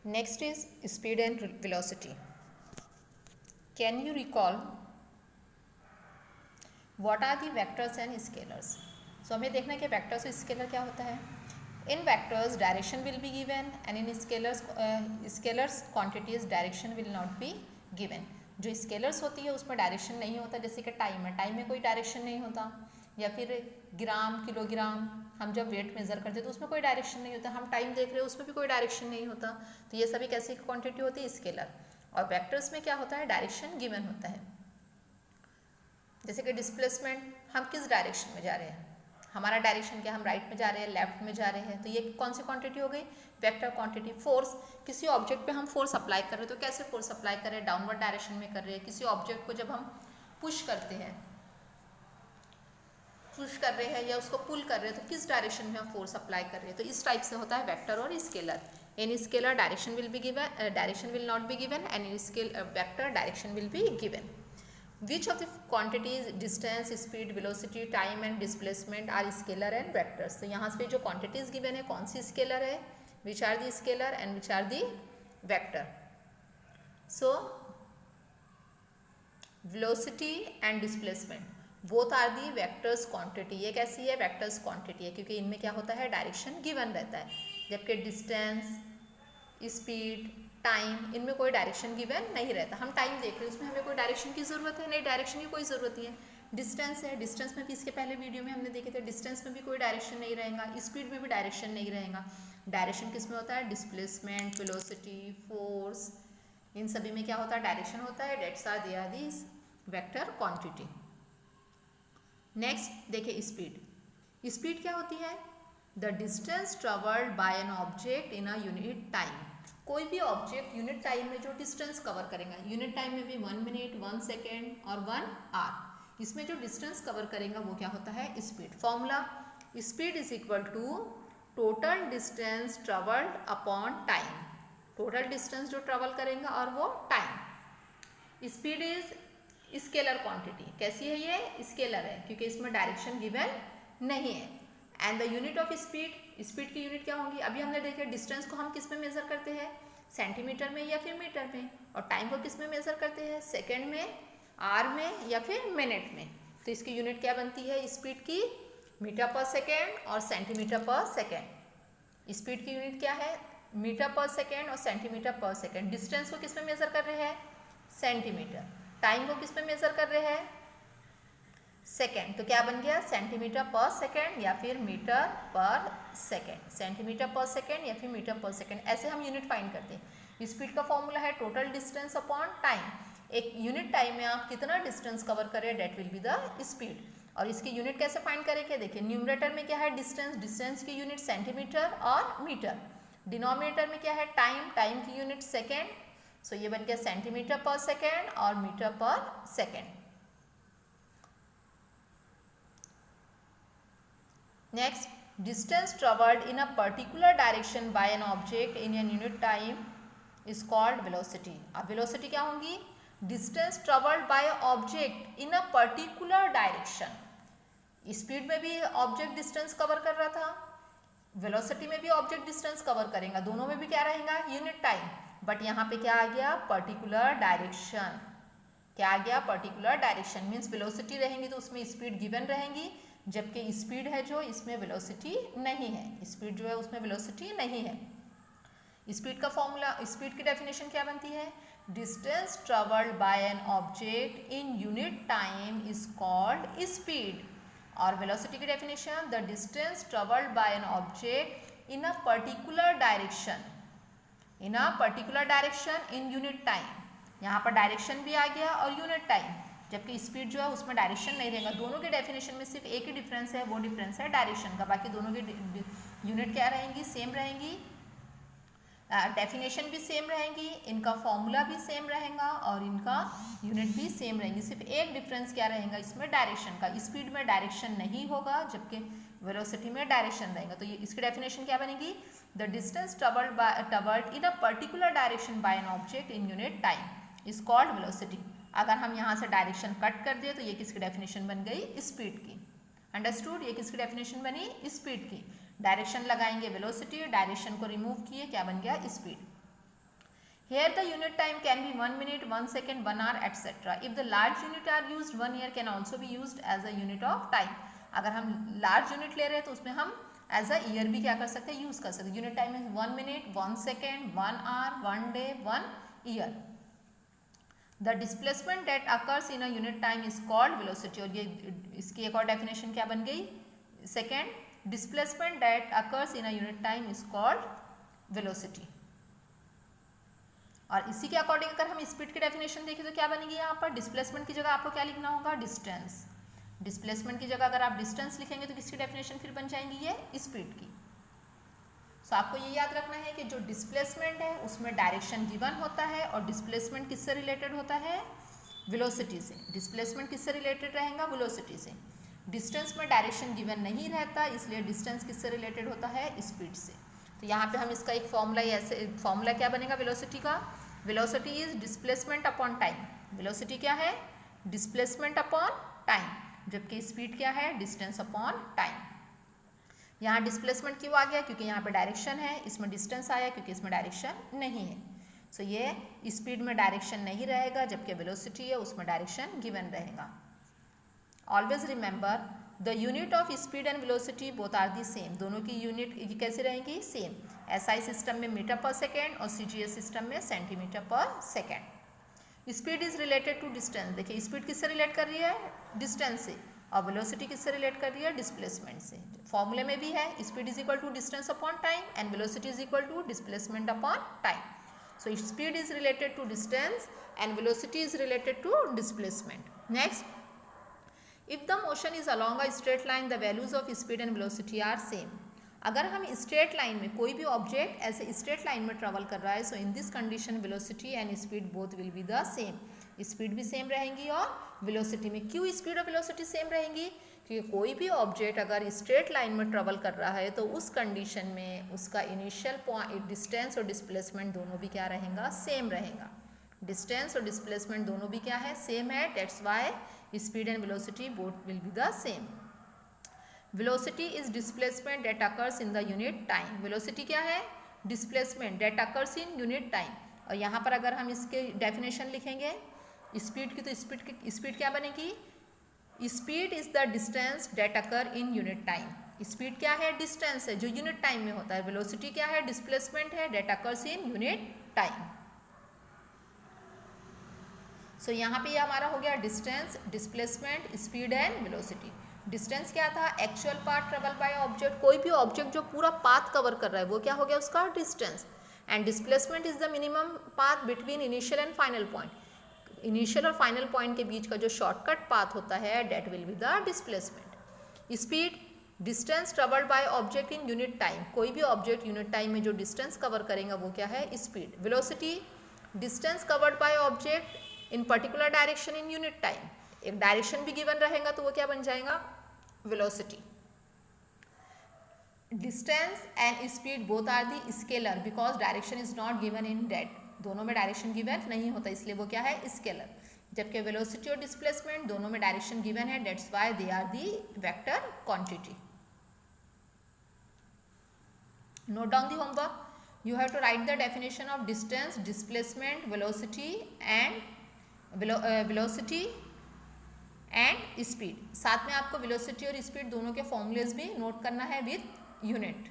Next is speed and velocity. Can you recall what are the vectors and scalars? So हमें देखना है कि vectors और scalar क्या होता है. In vectors direction will be given and in scalars quantities direction will not be given. जो scalars होती है उसमें डायरेक्शन नहीं होता, जैसे कि टाइम है, टाइम में कोई डायरेक्शन नहीं होता, या फिर ग्राम किलोग्राम हम जब वेट मेजर करते हैं तो उसमें कोई डायरेक्शन नहीं होता, हम टाइम देख रहे हैं उसमें भी कोई डायरेक्शन नहीं होता. तो ये सभी कैसी क्वांटिटी होती है, स्केलर. और वेक्टर्स में क्या होता है, डायरेक्शन गिवन होता है. जैसे कि डिस्प्लेसमेंट, हम किस डायरेक्शन में जा रहे हैं, हमारा डायरेक्शन क्या, हम राइट में जा रहे हैं, लेफ्ट में जा रहे हैं, तो ये कौन सी क्वांटिटी हो गई, वेक्टर क्वांटिटी. फोर्स, किसी ऑब्जेक्ट पे हम फोर्स अप्लाई कर रहे हैं तो कैसे फोर्स अप्लाई कर रहे हैं, डाउनवर्ड डायरेक्शन में कर रहे हैं. किसी ऑब्जेक्ट को जब हम पुश करते हैं, पुश कर रहे हैं या उसको पुल कर रहे हैं तो किस डायरेक्शन में हम फोर्स अप्लाई कर रहे हैं. तो इस टाइप से होता है वेक्टर और scalar. In scalar direction will be given, direction will not be given, and in scale vector direction will be given. Which of the quantities distance, speed, velocity, time and displacement are scalar and vectors? तो यहाँ पे जो quantities given है कौन सी scalar है, which are the scalar and which are the vector? So velocity and displacement both are the vectors quantity. ये कैसी है, vectors quantity है, क्योंकि इनमें क्या होता है, डायरेक्शन गिवन रहता है. जबकि डिस्टेंस, स्पीड, टाइम, इनमें कोई डायरेक्शन गिवन नहीं रहता. हम टाइम देख रहे हैं उसमें हमें कोई डायरेक्शन की ज़रूरत है नहीं, डायरेक्शन की कोई ज़रूरत नहीं है. डिस्टेंस है, डिस्टेंस में भी इसके पहले वीडियो में हमने देखे थे, डिस्टेंस में भी कोई डायरेक्शन नहीं रहेगा, स्पीड में भी डायरेक्शन नहीं रहेगा. डायरेक्शन किस में होता है, डिस्प्लेसमेंट, वेलोसिटी, फोर्स, इन सभी में क्या होता है, डायरेक्शन होता है. That's are they are the vector quantity. Next देखिए स्पीड. स्पीड क्या होती है, the distance travelled by an object in a unit time. कोई भी ऑब्जेक्ट यूनिट टाइम में जो डिस्टेंस कवर करेगा, यूनिट टाइम में भी 1 मिनट, 1 सेकेंड और 1 आवर, इसमें जो डिस्टेंस कवर करेगा वो क्या होता है, speed. Formula, speed is equal to total distance travelled upon time. Total distance जो ट्रेवल करेगा और वो time. Speed is scalar quantity. कैसी है ये, स्केलर है, क्योंकि इसमें डायरेक्शन गिवन नहीं है. And the unit of speed, speed की यूनिट क्या होगी, अभी हमने देखा डिस्टेंस को हम किस में मेजर करते हैं, सेंटीमीटर में या फिर मीटर में, और टाइम को किस में मेजर करते हैं, सेकंड में, आवर में या फिर मिनट में. तो इसकी यूनिट क्या बनती है स्पीड की, मीटर पर सेकेंड और सेंटीमीटर पर सेकेंड. स्पीड की यूनिट क्या है, मीटर पर सेकेंड और सेंटीमीटर पर सेकेंड. डिस्टेंस को किस में मेजर कर रहे हैं, सेंटीमीटर. टाइम को किस में मेजर कर रहे हैं, सेकेंड. तो क्या बन गया, सेंटीमीटर पर सेकेंड या फिर metre per second. Centimetre per second या फिर मीटर पर सेकेंड, ऐसे हम यूनिट फाइंड करते हैं. स्पीड का फॉर्मूला है टोटल डिस्टेंस अपॉन टाइम. एक यूनिट टाइम में आप कितना डिस्टेंस कवर करें, that will be the speed. और इसकी यूनिट कैसे फाइंड करेंगे, देखिए न्यूमरेटर में क्या है, डिस्टेंस, डिस्टेंस की यूनिट सेंटीमीटर और मीटर. डिनोमिनेटर में क्या है, टाइम, टाइम की यूनिट सेकेंड. सो ये बन गया सेंटीमीटर पर सेकेंड और metre per second. Next, distance traveled in a particular direction by an object in a unit time is called velocity. अब velocity क्या होंगी, distance traveled by object in a particular direction. Speed में भी object distance cover कर रहा था, velocity में भी ऑब्जेक्ट डिस्टेंस कवर करेगा, दोनों में भी क्या रहेगा, यूनिट टाइम. बट यहाँ पे क्या आ गया, पर्टिकुलर डायरेक्शन. क्या आ गया, पर्टिकुलर डायरेक्शन. मीन्स वेलोसिटी रहेंगी तो उसमें स्पीड गिवन रहेंगी, जबकि स्पीड है जो इसमें वेलोसिटी नहीं है. स्पीड जो है उसमें वेलोसिटी नहीं है. स्पीड का फॉर्मूला, स्पीड की डेफिनेशन क्या बनती है, distance travelled by an object in unit time is called speed. और वेलोसिटी की definition, the distance travelled by an object in a particular direction, in a particular direction in unit time. यहाँ पर direction भी आ गया और unit time, जबकि speed जो है उसमें डायरेक्शन नहीं रहेगा. दोनों के डेफिनेशन में सिर्फ एक ही डिफरेंस है, वो डिफरेंस है डायरेक्शन का. बाकी दोनों की यूनिट क्या रहेंगी, सेम रहेंगी, डेफिनेशन भी सेम रहेंगी, इनका फॉर्मूला भी सेम रहेगा और इनका यूनिट भी सेम रहेंगी. सिर्फ एक डिफरेंस क्या रहेगा इसमें, डायरेक्शन का. स्पीड में डायरेक्शन नहीं होगा जबकि वेलोसिटी में डायरेक्शन रहेगा. तो ये इसकी डेफिनेशन क्या बनेगी, the distance travelled in a particular direction by an object in unit time is called velocity. अगर हम यहाँ से डायरेक्शन कट कर दिए तो ये किसकी डेफिनेशन बन गई, स्पीड की. अंडरस्टूड, ये किसकी डेफिनेशन बनी, स्पीड की. डायरेक्शन लगाएंगे वेलोसिटी, डायरेक्शन को रिमूव किए क्या बन गया, speed. Here the unit time can be 1 minute, 1 second, 1 hour, etc. If the large unit are used, 1 year can also be used as a unit of time. अगर हम large unit ले रहे हैं तो उसमें हम as a year भी क्या कर सकते हैं, यूज कर सकते हैं. Unit time is 1 minute, 1 second, 1 hour, 1 day, 1 year. The displacement that occurs in a unit time is called velocity. और ये इसकी एक और डेफिनेशन क्या बन गई, second, displacement that occurs in a unit time is called velocity. और इसी के अकॉर्डिंग अगर हम स्पीड की डेफिनेशन देखें तो क्या बनेगी, यहाँ पर डिस्प्लेसमेंट की जगह आपको क्या लिखना होगा, डिस्टेंस. डिस्प्लेसमेंट की जगह अगर आप डिस्टेंस लिखेंगे तो किसकी डेफिनेशन फिर बन जाएंगी, ये स्पीड की. सो आपको ये याद रखना है कि जो डिस्प्लेसमेंट है उसमें डायरेक्शन गिवन होता है और डिस्प्लेसमेंट किससे रिलेटेड होता है, वेलोसिटी से. डिस्प्लेसमेंट किससे रिलेटेड रहेगा, वेलोसिटी से. डिस्टेंस में डायरेक्शन गिवन नहीं रहता, इसलिए डिस्टेंस किससे रिलेटेड होता है, स्पीड से. तो यहाँ पे हम इसका एक फॉर्मूला, ऐसे फॉर्मूला क्या बनेगा वेलोसिटी का, velocity is displacement upon time. Velocity क्या है, डिस्प्लेसमेंट अपॉन टाइम, जबकि स्पीड क्या है, डिस्टेंस अपॉन टाइम. यहाँ डिस्प्लेसमेंट क्यों आ गया, क्योंकि यहाँ पे डायरेक्शन है, इसमें डिस्टेंस आया क्योंकि इसमें डायरेक्शन नहीं है. सो ये स्पीड में डायरेक्शन नहीं रहेगा, जबकि वेलोसिटी है उसमें डायरेक्शन गिवन रहेगा. Always remember the unit of speed and velocity both are the same. दोनों की यूनिट कैसे रहेंगी, सेम. एसआई सिस्टम में मीटर पर सेकेंड और सीजीएस सिस्टम में centimetre per second. Speed is related to distance. देखिए स्पीड किससे रिलेट कर रही है, डिस्टेंस से, और वेलोसिटी किससे रिलेट कर रही है, डिस्प्लेसमेंट से. फॉर्मूले में भी है, speed is equal to distance upon time and velocity is equal to displacement upon time. So speed is related to distance and velocity is related to displacement. Next, if the motion is along a straight line the values of speed and velocity are same. अगर हम straight line में कोई भी object ऐसे straight line में travel कर रहा है, so in this condition velocity and speed both will be the same. Speed भी सेम रहेंगी और वेलोसिटी में. क्यों स्पीड और वेलोसिटी सेम रहेंगी, क्योंकि कोई भी ऑब्जेक्ट अगर स्ट्रेट लाइन में ट्रेवल कर रहा है तो उस कंडीशन में उसका इनिशियल पॉइंट, डिस्टेंस और डिस्प्लेसमेंट दोनों भी क्या रहेगा, सेम रहेगा. डिस्टेंस और डिस्प्लेसमेंट दोनों भी क्या है, सेम है. That's why speed and velocity both will be the same. Velocity is displacement that occurs in the unit time. Velocity क्या है, displacement that occurs in unit time. और यहाँ पर अगर हम इसके डेफिनेशन लिखेंगे स्पीड की, तो स्पीड क्या बनेगी, speed is the distance that occur in unit time. Speed क्या है, डिस्टेंस है जो यूनिट टाइम में होता है. वेलोसिटी क्या है, डिस्प्लेसमेंट है that occurs in unit time. So यहाँ पे ये हमारा हो गया distance, displacement, speed and velocity. Distance क्या था, actual path travel by object. कोई भी ऑब्जेक्ट जो पूरा पाथ कवर कर रहा है वो क्या हो गया, उसका distance. And displacement is the minimum path between initial and final point. Initial और फाइनल पॉइंट के बीच का जो शॉर्टकट पाथ होता है that will be the displacement. Speed, distance travelled bye object in unit time. कोई भी ऑब्जेक्ट यूनिट टाइम में जो डिस्टेंस कवर करेगा वो क्या है, speed. Velocity, distance covered by object in particular direction in unit time. एक डायरेक्शन भी गिवन रहेगा तो वो क्या बन जाएगा, velocity. Distance and speed both are the scalar because direction is not given in that. दोनों में डायरेक्शन गिवन नहीं होता इसलिए वो क्या है, स्केलर. जबकि वेलोसिटी और डिस्प्लेसमेंट दोनों में डायरेक्शन गिवन है, that's why they are the vector quantity. Note down the homework. You have to write the definition of distance, displacement, velocity and speed. साथ में आपको velocity और speed दोनों के formulas भी नोट करना है with unit.